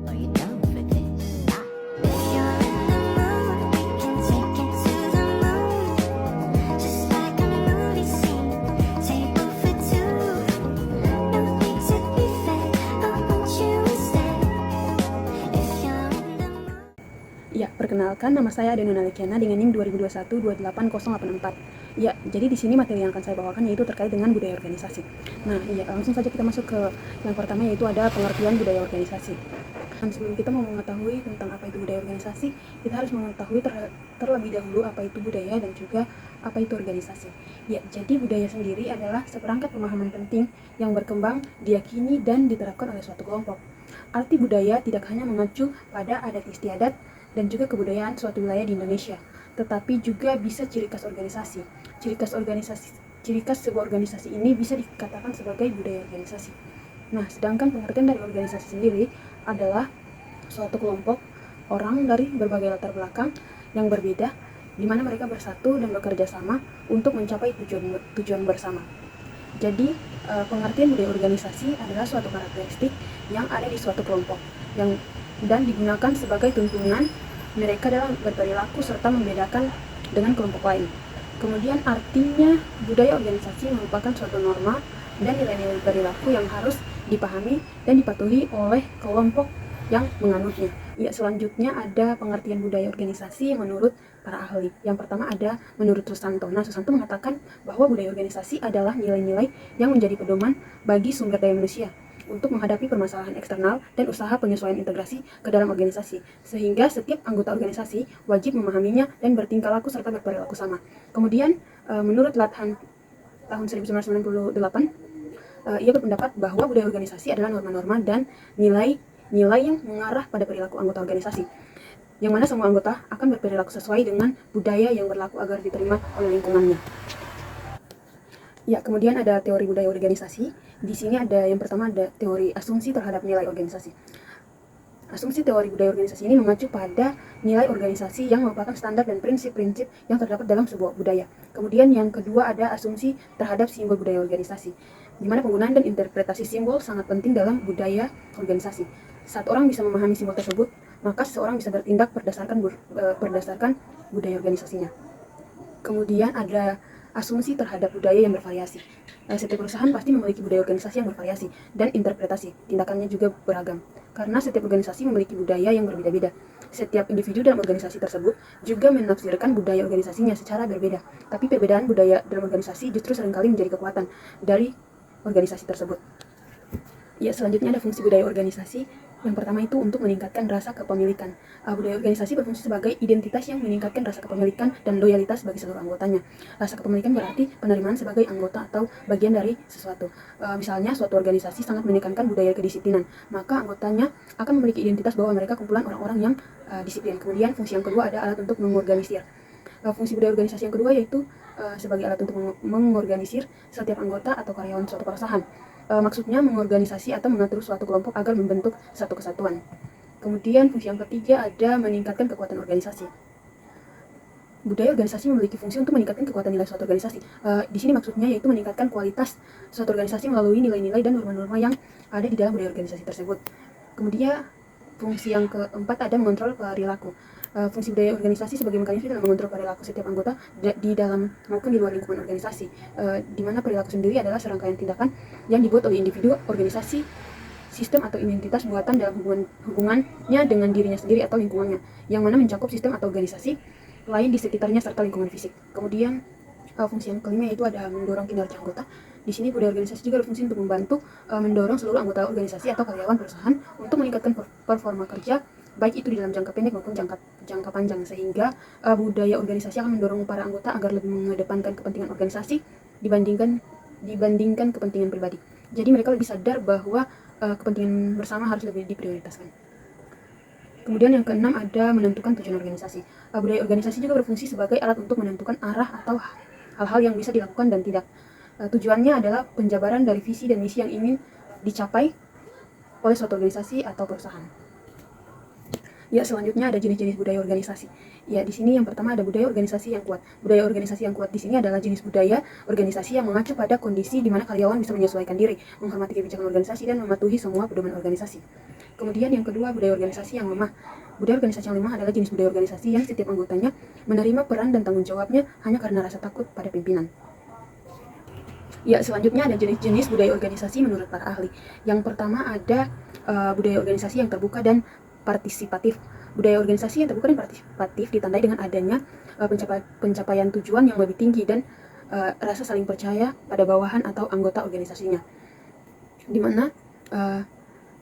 Are you down for this? If you're in the mood, we can take it to the moon. Just like a movie scene, table for two. No need to be fake, I want you to stay. If you're in the mood. Ya, perkenalkan nama saya Denuna Lekiana dengan NIM 2021-28084. Ya, jadi di sini materi yang akan saya bawakan yaitu terkait dengan budaya organisasi. Nah, ya langsung saja kita masuk ke yang pertama yaitu ada pengertian budaya organisasi. Dan sebelum kita mau mengetahui tentang apa itu budaya organisasi, kita harus mengetahui terlebih dahulu apa itu budaya dan juga apa itu organisasi. Ya, jadi budaya sendiri adalah seperangkat pemahaman penting yang berkembang, diyakini dan diterapkan oleh suatu kelompok. Arti budaya tidak hanya mengacu pada adat istiadat dan juga kebudayaan suatu wilayah di Indonesia, tetapi juga bisa ciri khas organisasi. Ciri khas sebuah organisasi ini bisa dikatakan sebagai budaya organisasi. Nah, sedangkan pengertian dari organisasi sendiri adalah suatu kelompok orang dari berbagai latar belakang yang berbeda, di mana mereka bersatu dan bekerja sama untuk mencapai tujuan bersama. Jadi, pengertian budaya organisasi adalah suatu karakteristik yang ada di suatu kelompok dan digunakan sebagai tuntunan mereka dalam berperilaku serta membedakan dengan kelompok lain. Kemudian artinya budaya organisasi merupakan suatu norma dan nilai-nilai perilaku yang harus dipahami dan dipatuhi oleh kelompok yang menganutnya. Ya, selanjutnya ada pengertian budaya organisasi menurut para ahli. Yang pertama ada menurut Susanto. Nah, Susanto mengatakan bahwa budaya organisasi adalah nilai-nilai yang menjadi pedoman bagi sumber daya manusia untuk menghadapi permasalahan eksternal dan usaha penyesuaian integrasi ke dalam organisasi, sehingga setiap anggota organisasi wajib memahaminya dan bertingkah laku serta berperilaku sama. Kemudian, menurut Lathan tahun 1998, ia berpendapat bahwa budaya organisasi adalah norma-norma dan nilai yang mengarah pada perilaku anggota organisasi, yang mana semua anggota akan berperilaku sesuai dengan budaya yang berlaku agar diterima oleh lingkungannya. Ya, kemudian ada teori budaya organisasi. Di sini ada yang pertama ada teori asumsi terhadap nilai organisasi. Asumsi teori budaya organisasi ini mengacu pada nilai organisasi yang merupakan standar dan prinsip-prinsip yang terdapat dalam sebuah budaya. Kemudian yang kedua ada asumsi terhadap simbol budaya organisasi, di mana penggunaan dan interpretasi simbol sangat penting dalam budaya organisasi. Saat orang bisa memahami simbol tersebut, maka seseorang bisa bertindak berdasarkan budaya organisasinya. Kemudian ada asumsi terhadap budaya yang bervariasi. Setiap perusahaan pasti memiliki budaya organisasi yang bervariasi dan interpretasi tindakannya juga beragam. Karena setiap organisasi memiliki budaya yang berbeda-beda. Setiap individu dalam organisasi tersebut juga menafsirkan budaya organisasinya secara berbeda. Tapi perbedaan budaya dalam organisasi justru seringkali menjadi kekuatan dari organisasi tersebut. Ya, selanjutnya ada fungsi budaya organisasi. Yang pertama itu untuk meningkatkan rasa kepemilikan. Budaya organisasi berfungsi sebagai identitas yang meningkatkan rasa kepemilikan dan loyalitas bagi seluruh anggotanya. Rasa kepemilikan berarti penerimaan sebagai anggota atau bagian dari sesuatu. Misalnya suatu organisasi sangat menekankan budaya kedisiplinan, maka anggotanya akan memiliki identitas bahwa mereka kumpulan orang-orang yang disiplin. Kemudian fungsi yang kedua ada alat untuk mengorganisir. Fungsi budaya organisasi yang kedua yaitu sebagai alat untuk mengorganisir setiap anggota atau karyawan suatu perusahaan. Maksudnya mengorganisasi atau mengatur suatu kelompok agar membentuk satu kesatuan. Kemudian fungsi yang ketiga ada meningkatkan kekuatan organisasi. Budaya organisasi memiliki fungsi untuk meningkatkan kekuatan nilai suatu organisasi. Di sini maksudnya yaitu meningkatkan kualitas suatu organisasi melalui nilai-nilai dan norma-norma yang ada di dalam budaya organisasi tersebut. Kemudian fungsi yang keempat ada mengontrol perilaku. Fungsi budaya organisasi sebagai mekanisme dalam mengontrol perilaku setiap anggota di dalam maupun di luar lingkungan organisasi, di mana perilaku sendiri adalah serangkaian tindakan yang dibuat oleh individu, organisasi, sistem atau identitas buatan dalam hubungannya dengan dirinya sendiri atau lingkungannya, yang mana mencakup sistem atau organisasi lain di sekitarnya serta lingkungan fisik. Kemudian fungsi yang kelima yaitu ada mendorong kinerja anggota. Di sini budaya organisasi juga berfungsi untuk membantu mendorong seluruh anggota organisasi atau karyawan perusahaan untuk meningkatkan performa kerja, baik itu di dalam jangka pendek maupun jangka panjang, sehingga budaya organisasi akan mendorong para anggota agar lebih mengedepankan kepentingan organisasi dibandingkan kepentingan pribadi. Jadi mereka lebih sadar bahwa kepentingan bersama harus lebih diprioritaskan. Kemudian yang keenam ada menentukan tujuan organisasi. Budaya organisasi juga berfungsi sebagai alat untuk menentukan arah atau hal-hal yang bisa dilakukan dan tidak. Tujuannya adalah penjabaran dari visi dan misi yang ingin dicapai oleh suatu organisasi atau perusahaan. Ya, selanjutnya ada jenis-jenis budaya organisasi. Ya, di sini yang pertama ada budaya organisasi yang kuat. Budaya organisasi yang kuat di sini adalah jenis budaya organisasi yang mengacu pada kondisi di mana karyawan bisa menyesuaikan diri, menghormati kebijakan organisasi, dan mematuhi semua pedoman organisasi. Kemudian yang kedua, budaya organisasi yang lemah. Budaya organisasi yang lemah adalah jenis budaya organisasi yang setiap anggotanya menerima peran dan tanggung jawabnya hanya karena rasa takut pada pimpinan. Ya, selanjutnya ada jenis-jenis budaya organisasi menurut para ahli. Yang pertama ada budaya organisasi yang terbuka dan partisipatif. Budaya organisasi yang terbuka dan partisipatif ditandai dengan adanya pencapaian tujuan yang lebih tinggi dan rasa saling percaya pada bawahan atau anggota organisasinya. Di mana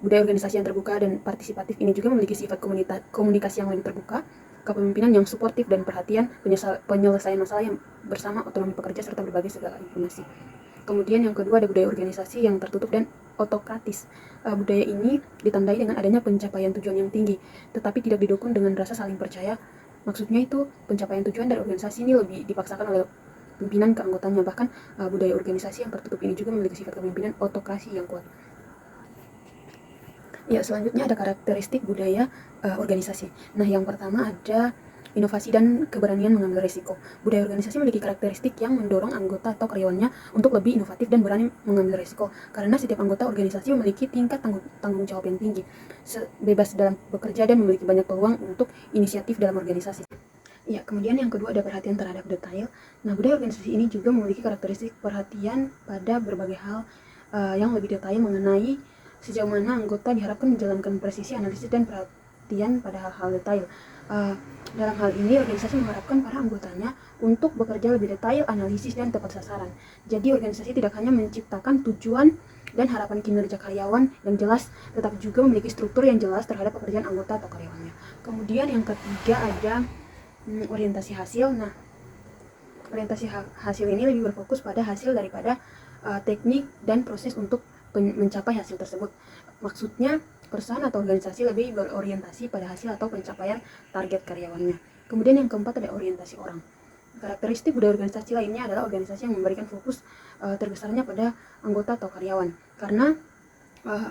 budaya organisasi yang terbuka dan partisipatif ini juga memiliki sifat komunikasi yang lebih terbuka, kepemimpinan yang suportif dan perhatian, penyelesaian masalah yang bersama, otonomi pekerja, serta berbagi segala informasi. Kemudian yang kedua ada budaya organisasi yang tertutup dan otokratis. Budaya ini ditandai dengan adanya pencapaian tujuan yang tinggi, tetapi tidak didukung dengan rasa saling percaya. Maksudnya itu pencapaian tujuan dari organisasi ini lebih dipaksakan oleh pimpinan ke anggotanya. Bahkan budaya organisasi yang tertutup ini juga memiliki sifat kepemimpinan otokrasi yang kuat. Ya, selanjutnya ada karakteristik budaya organisasi. Nah, yang pertama ada inovasi dan keberanian mengambil risiko. Budaya organisasi memiliki karakteristik yang mendorong anggota atau karyawannya untuk lebih inovatif dan berani mengambil risiko. Karena setiap anggota organisasi memiliki tingkat tanggung jawab yang tinggi, bebas dalam bekerja dan memiliki banyak peluang untuk inisiatif dalam organisasi. Ya, kemudian yang kedua ada perhatian terhadap detail. Nah, budaya organisasi ini juga memiliki karakteristik perhatian pada berbagai hal yang lebih detail mengenai sejauh mana anggota diharapkan menjalankan presisi, analisis, dan perhatian pada hal-hal detail. Dalam hal ini, organisasi mengharapkan para anggotanya untuk bekerja lebih detail, analisis, dan tepat sasaran. Jadi, organisasi tidak hanya menciptakan tujuan dan harapan kinerja karyawan yang jelas, tetapi juga memiliki struktur yang jelas terhadap pekerjaan anggota atau karyawannya. Kemudian yang ketiga ada orientasi hasil. Nah, orientasi hasil ini lebih berfokus pada hasil daripada teknik dan proses untuk mencapai hasil tersebut. Maksudnya, perusahaan atau organisasi lebih berorientasi pada hasil atau pencapaian target karyawannya. Kemudian yang keempat ada orientasi orang. Karakteristik budaya organisasi lainnya adalah organisasi yang memberikan fokus terbesarnya pada anggota atau karyawan. Karena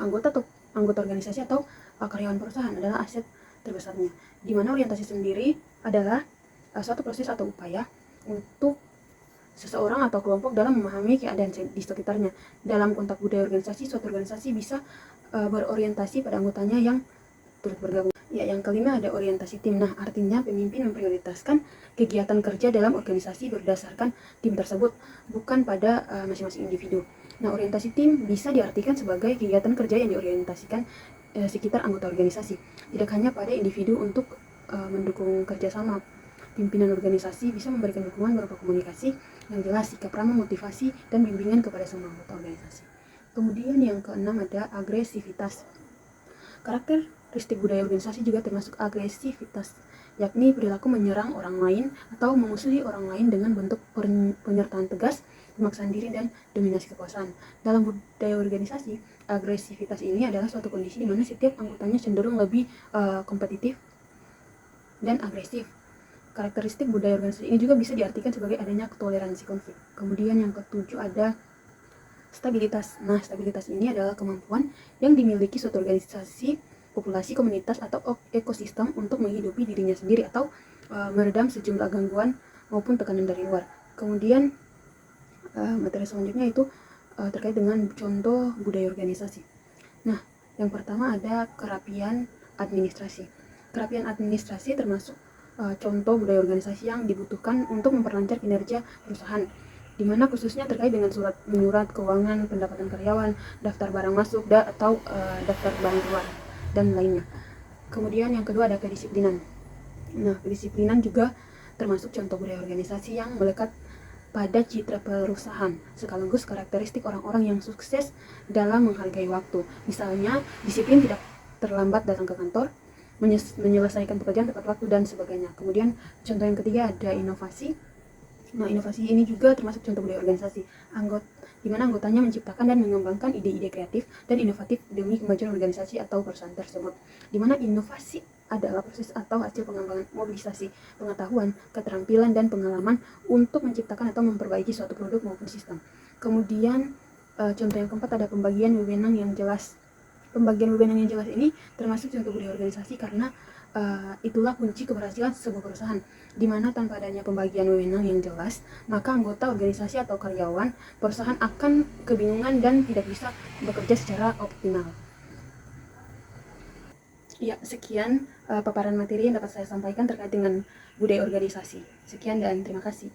anggota organisasi atau karyawan perusahaan adalah aset terbesarnya. Di mana orientasi sendiri adalah suatu proses atau upaya untuk seseorang atau kelompok dalam memahami keadaan di sekitarnya. Dalam konteks budaya organisasi, suatu organisasi bisa berorientasi pada anggotanya yang turut bergabung. Ya, yang kelima ada orientasi tim. Nah, artinya pemimpin memprioritaskan kegiatan kerja dalam organisasi berdasarkan tim tersebut, bukan pada masing-masing individu. Nah, orientasi tim bisa diartikan sebagai kegiatan kerja yang diorientasikan sekitar anggota organisasi, tidak hanya pada individu untuk mendukung kerjasama. Pimpinan organisasi bisa memberikan dukungan berupa komunikasi yang jelas, sikap ramah, motivasi, dan bimbingan kepada semua anggota organisasi. Kemudian yang keenam ada agresivitas. Karakteristik budaya organisasi juga termasuk agresivitas, yakni perilaku menyerang orang lain atau memusuhi orang lain dengan bentuk penyertaan tegas, pemaksaan diri, dan dominasi kekuasaan. Dalam budaya organisasi, agresivitas ini adalah suatu kondisi di mana setiap anggotanya cenderung lebih kompetitif dan agresif. Karakteristik budaya organisasi ini juga bisa diartikan sebagai adanya toleransi konflik. Kemudian yang ketujuh ada stabilitas. Nah, stabilitas ini adalah kemampuan yang dimiliki suatu organisasi, populasi, komunitas, atau ekosistem untuk menghidupi dirinya sendiri atau meredam sejumlah gangguan maupun tekanan dari luar. Kemudian materi selanjutnya itu terkait dengan contoh budaya organisasi. Nah, yang pertama ada kerapian administrasi. Kerapian administrasi termasuk contoh budaya organisasi yang dibutuhkan untuk memperlancar kinerja perusahaan, di mana khususnya terkait dengan surat menyurat keuangan, pendapatan karyawan, daftar barang masuk, atau daftar barang keluar, dan lainnya. Kemudian yang kedua ada kedisiplinan. Nah, kedisiplinan juga termasuk contoh budaya organisasi yang melekat pada citra perusahaan, sekaligus karakteristik orang-orang yang sukses dalam menghargai waktu. Misalnya, disiplin tidak terlambat datang ke kantor, menyelesaikan pekerjaan tepat waktu, dan sebagainya. Kemudian contoh yang ketiga ada inovasi. Nah, inovasi ini juga termasuk contoh budaya organisasi, di mana anggotanya menciptakan dan mengembangkan ide-ide kreatif dan inovatif demi kemajuan organisasi atau perusahaan tersebut. Di mana inovasi adalah proses atau hasil pengembangan mobilisasi pengetahuan, keterampilan, dan pengalaman untuk menciptakan atau memperbaiki suatu produk maupun sistem. Kemudian contoh yang keempat ada pembagian wewenang yang jelas. Pembagian wewenang yang jelas ini termasuk contoh budaya organisasi karena itulah kunci keberhasilan sebuah perusahaan, di mana tanpa adanya pembagian wewenang yang jelas, maka anggota organisasi atau karyawan perusahaan akan kebingungan dan tidak bisa bekerja secara optimal. Ya, sekian paparan materi yang dapat saya sampaikan terkait dengan budaya organisasi. Sekian dan terima kasih.